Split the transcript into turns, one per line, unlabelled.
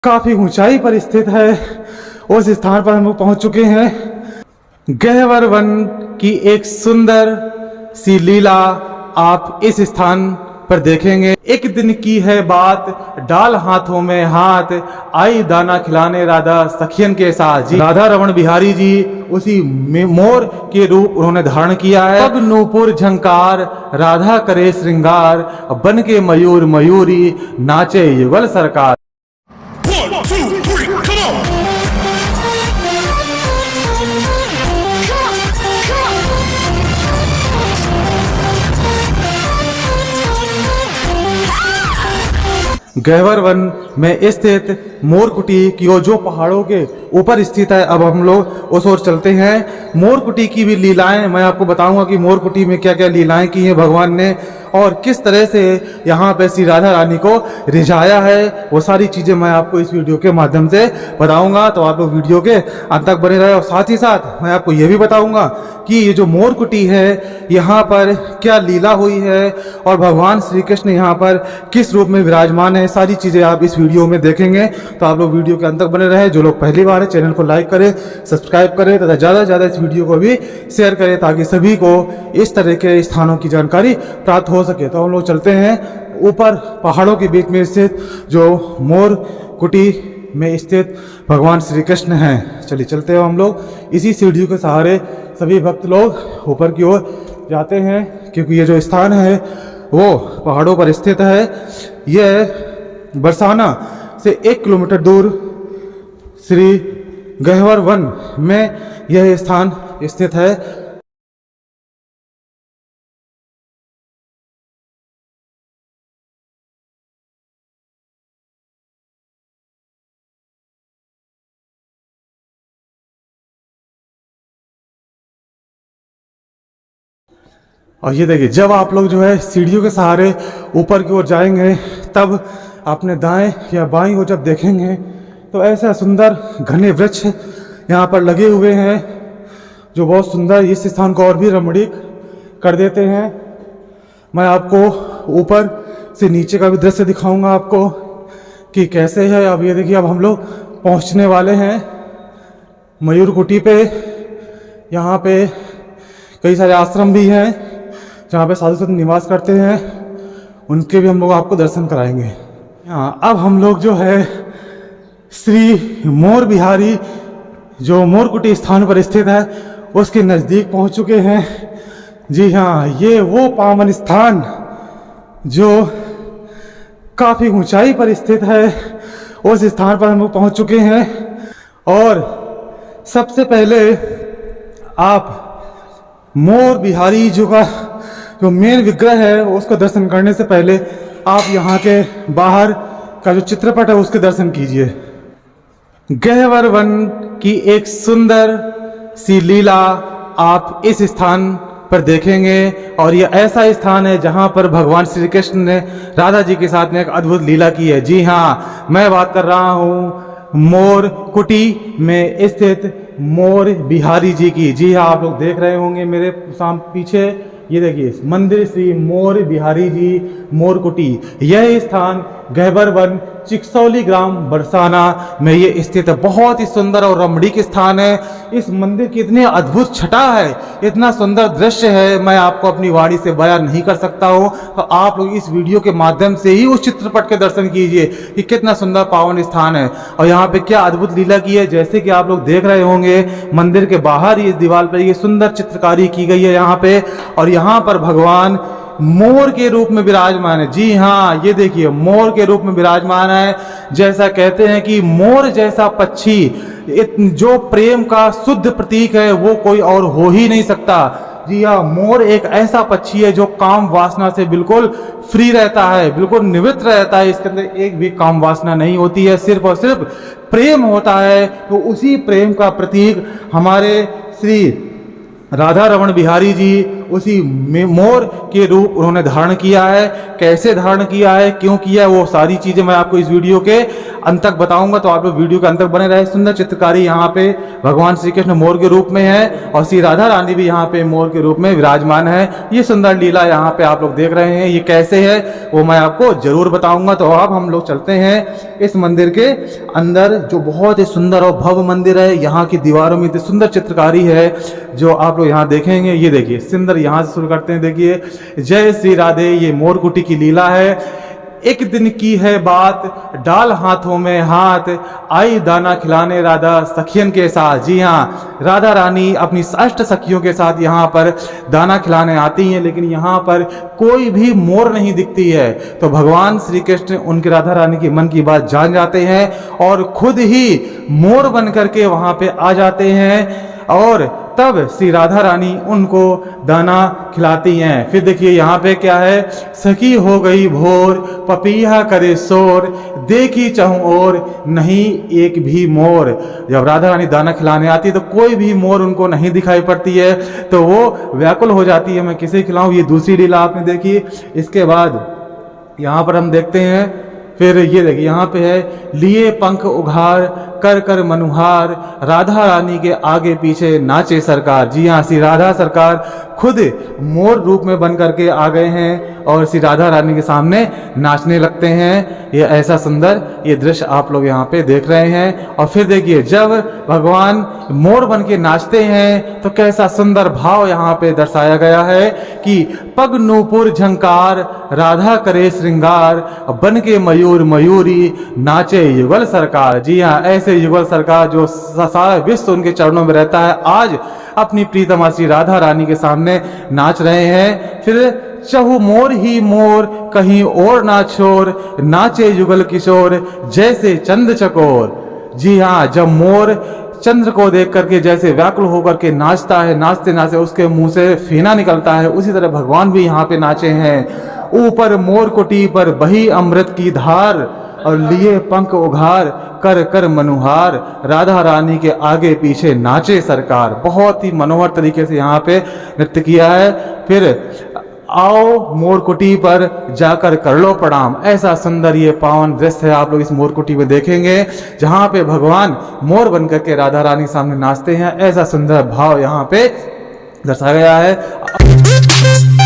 काफी ऊंचाई पर स्थित है। उस स्थान पर हम लोग पहुंच चुके हैं। गहवर वन की एक सुंदर सी लीला आप इस स्थान पर देखेंगे। एक दिन की है बात, डाल हाथों में हाथ, आई दाना खिलाने राधा सखियन के साथ। जी राधा रमण बिहारी जी उसी मोर के रूप उन्होंने धारण किया है। पग नूपुर झंकार, राधा करे श्रृंगार, बन के मयूर मयूरी, नाचे युगल सरकार।
One, two, three, come on!
Gahvar Van में स्थित मोरकुटी की ओर, जो पहाड़ों के ऊपर स्थित है। अब हम लोग उस ओर चलते हैं। मोरकुटी की भी लीलाएं मैं आपको बताऊंगा कि मोरकुटी में क्या क्या लीलाएं की हैं भगवान ने और किस तरह से यहाँ पे श्री राधा रानी को रिझाया है। वो सारी चीजें मैं आपको इस वीडियो के माध्यम से बताऊंगा, तो आप लोग वीडियो के अंत तक बने रहे। और साथ ही साथ मैं आपको ये भी बताऊंगा कि ये जो मोरकुटी है यहाँ पर क्या लीला हुई है और भगवान श्री कृष्ण यहाँ पर किस रूप में विराजमान है। सारी चीजें आप इस वीडियो में देखेंगे, तो आप लोग वीडियो के अंत तक बने रहे। जो लोग पहली बार है चैनल को लाइक करें, सब्सक्राइब करें तथा ज़्यादा से ज़्यादा इस वीडियो को भी शेयर करें ताकि सभी को इस तरह के स्थानों की जानकारी प्राप्त हो सके। तो हम लोग चलते हैं ऊपर पहाड़ों के बीच में स्थित जो मोर कुटी में स्थित भगवान श्री कृष्ण हैं। चलिए चलते हैं हम लोग। इसी सीढ़ियों के सहारे सभी भक्त लोग ऊपर की ओर जाते हैं क्योंकि ये जो स्थान है वो पहाड़ों पर स्थित है। यह बरसाना से 1 किलोमीटर दूर श्री गहवर वन में यह स्थान स्थित है। और ये देखिए, जब आप लोग जो है सीढ़ियों के सहारे ऊपर की ओर जाएंगे तब अपने दाएं या बाईं ओर जब देखेंगे तो ऐसा सुंदर घने वृक्ष यहाँ पर लगे हुए हैं जो बहुत सुंदर इस स्थान को और भी रमणीक कर देते हैं। मैं आपको ऊपर से नीचे का भी दृश्य दिखाऊंगा आपको कि कैसे है। अब ये देखिए, अब हम लोग पहुँचने वाले हैं मयूर कुटी पे। यहाँ पे कई सारे आश्रम भी हैं जहाँ पे साधु संत निवास करते हैं, उनके भी हम लोग आपको दर्शन कराएंगे। हाँ, अब हम लोग जो है श्री मोर बिहारी जो मोरकुटी स्थान पर स्थित है उसके नज़दीक पहुँच चुके हैं। जी हाँ, ये वो पावन स्थान जो काफ़ी ऊंचाई पर स्थित है, उस स्थान पर हम लोग पहुँच चुके हैं। और सबसे पहले आप मोर बिहारी जी का जो मेन विग्रह है उसका दर्शन करने से पहले आप यहाँ के बाहर का जो चित्रपट है उसके दर्शन कीजिए। गहवर वन की एक सुंदर सी लीला आप इस स्थान पर देखेंगे और यह ऐसा स्थान है जहाँ पर भगवान श्री कृष्ण ने राधा जी के साथ में एक अद्भुत लीला की है। जी हाँ, मैं बात कर रहा हूँ मोर कुटी में स्थित मोर बिहारी जी की। जी हाँ, आप लोग देख रहे होंगे मेरे पीछे, ये देखिए मंदिर श्री मोर बिहारी जी मोरकुटी। यह स्थान गहवर वन चिकसौली ग्राम बरसाना में ये स्थित है। बहुत ही सुंदर और रमणीक स्थान है। इस मंदिर की इतनी अद्भुत छटा है, इतना सुंदर दृश्य है, मैं आपको अपनी वाणी से बयान नहीं कर सकता हूँ। तो आप लोग इस वीडियो के माध्यम से ही उस चित्रपट के दर्शन कीजिए कि कितना सुंदर पावन स्थान है और यहाँ पे क्या अद्भुत लीला की है। जैसे कि आप लोग देख रहे होंगे मंदिर के बाहर ही इस दीवार पर ये सुंदर चित्रकारी की गई है यहाँ पे, और यहाँ पर भगवान मोर के रूप में विराजमान है। जी हाँ, ये देखिए मोर के रूप में विराजमान है। जैसा कहते हैं कि मोर जैसा पक्षी जो प्रेम का शुद्ध प्रतीक है वो कोई और हो ही नहीं सकता। जी हाँ, मोर एक ऐसा पक्षी है जो काम वासना से बिल्कुल फ्री रहता है, बिल्कुल निवृत्त रहता है। इसके अंदर एक भी काम वासना नहीं होती है, सिर्फ और सिर्फ प्रेम होता है। तो उसी प्रेम का प्रतीक हमारे श्री राधा रमण बिहारी जी उसी मोर के रूप उन्होंने धारण किया है। कैसे धारण किया है, क्यों किया है, वो सारी चीजें मैं आपको इस वीडियो के अंत तक बताऊंगा, तो आप लोग वीडियो के अंत तक बने रहे। सुंदर चित्रकारी यहाँ पे भगवान श्री कृष्ण मोर के रूप में है और श्री राधा रानी भी यहाँ पे मोर के रूप में विराजमान है। ये सुंदर लीला यहाँ पे आप लोग देख रहे हैं, ये कैसे है वो मैं आपको जरूर बताऊंगा। तो अब हम लोग चलते हैं इस मंदिर के अंदर, जो बहुत ही सुंदर और भव्य मंदिर है। यहाँ की दीवारों में इतनी सुंदर चित्रकारी है जो आप लोग यहाँ देखेंगे। ये देखिए सुंदर, यहाँ से शुरू करते हैं। देखिए, जय श्री राधे, ये मोरकुटी की लीला है। एक दिन की है बात, डाल हाथों में हाथ, आई दाना खिलाने राधा सखियन के साथ। जी हाँ, राधा रानी अपनी 8 सखियों के साथ यहाँ पर दाना खिलाने आती हैं, लेकिन यहाँ पर कोई भी मोर नहीं दिखती है। तो भगवान श्री कृष्ण उनके राधा रानी के मन की बात जान जाते हैं और खुद ही मोर बन करके वहां पे आ जाते हैं और तब श्री राधा रानी उनको दाना खिलाती हैं। फिर देखिए यहाँ पे क्या है, सखी हो गई भोर, पपीहा करे शोर, देखी चहु और नहीं एक भी मोर। जब राधा रानी दाना खिलाने आती है तो कोई भी मोर उनको नहीं दिखाई पड़ती है, तो वो व्याकुल हो जाती है, मैं किसे खिलाऊं। ये दूसरी लीला आपने देखी। इसके बाद यहाँ पर हम देखते हैं, फिर ये देखिए यहाँ पे है, लिए पंख उघार कर कर मनुहार, राधा रानी के आगे पीछे नाचे सरकार। जी हाँ, श्री राधा सरकार खुद मोर रूप में बन करके आ गए हैं और श्री राधा रानी के सामने नाचने लगते हैं। ये ऐसा सुंदर ये दृश्य आप लोग यहाँ पे देख रहे हैं। और फिर देखिए, जब भगवान मोर बन के नाचते हैं तो कैसा सुंदर भाव यहाँ पे दर्शाया गया है कि पग नूपुर झंकार, राधा करे श्रृंगार, बन के मयूर मयूरी, नाचे युगल सरकार। जी हाँ, ऐसे युगल सरकार जो सारा विश्व उनके चरणों में रहता है, आज अपनी प्रीतमा श्री राधा रानी के सामने नाच रहे हैं। फिर चहु मोर ही मोर, कहीं और ना छोर, नाचे युगल किशोर, जैसे चंद चकोर। जी हाँ, जब मोर चंद्र को देख करके जैसे व्याकुल होकर के नाचता है, नाचते नाचते उसके मुंह से फेना निकलता है, उसी तरह भगवान भी यहाँ पे नाचे हैं। ऊपर मोर कुटी पर बही अमृत की धार, और लिए पंख उघार कर कर मनुहार, राधा रानी के आगे पीछे नाचे सरकार। बहुत ही मनोहर तरीके से यहाँ पे नृत्य किया है। फिर आओ मोरकुटी पर जाकर कर लो प्रणाम। ऐसा सुंदर ये पावन दृश्य है, आप लोग इस मोरकुटी में देखेंगे, जहां पे भगवान मोर बनकर के राधा रानी सामने नाचते हैं। ऐसा सुंदर भाव यहाँ पे दर्शाया गया है।